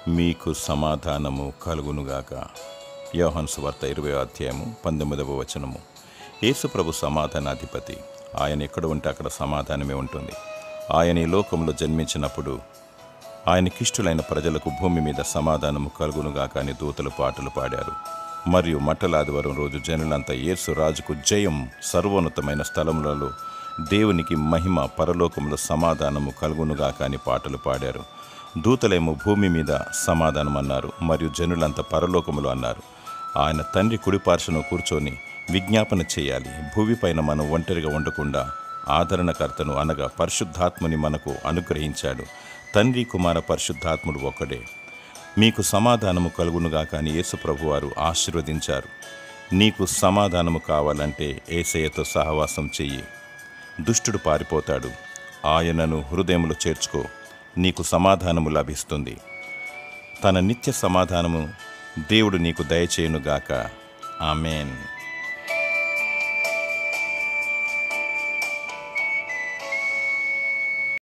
మీకు సమాధానము కలుగునుగాక. యోహాను సువార్త 20 అధ్యాయము 19 యేసు ప్రభు సమాధానాధిపతి. ఆయన ఎక్కడ ఉంటే అక్కడ సమాధానమే ఉంటుంది. ఆయన ఈ లోకంలో జన్మించినప్పుడు ఆయనకిష్టులైన ప్రజలకు భూమి మీద సమాధానము కలుగునుగాక అని దూతలు పాటలు పాడారు. మరియు మట్టలాదివారం రోజు జనులంతా యేసు రాజుకు జయం, సర్వోన్నతమైన స్థలములలో దేవునికి మహిమ, పరలోకంలో సమాధానము కలుగునుగాక అని పాటలు పాడారు. దూతలేమో భూమి మీద సమాధానం అన్నారు, మరియు జనులంతా పరలోకములు అన్నారు. ఆయన తండ్రి కుడిపార్శ్వను కూర్చొని విజ్ఞాపన చేయాలి. భూమిపైన మనం ఒంటరిగా ఉండకుండా ఆదరణకర్తను అనగా పరిశుద్ధాత్ముని మనకు అనుగ్రహించాడు. తండ్రి, కుమార, పరిశుద్ధాత్ముడు ఒక్కడే. మీకు సమాధానము కలుగునుగాక అని యేసు ప్రభువారు ఆశీర్వదించారు. నీకు సమాధానము కావాలంటే యేసయ్యతో సహవాసం చెయ్యి. దుష్టుడు పారిపోతాడు. ఆయనను హృదయములో చేర్చుకో, నీకు సమాధానము లభిస్తుంది. తన నిత్య సమాధానము దేవుడు నీకు దయచేయునుగాక. ఆమేన్.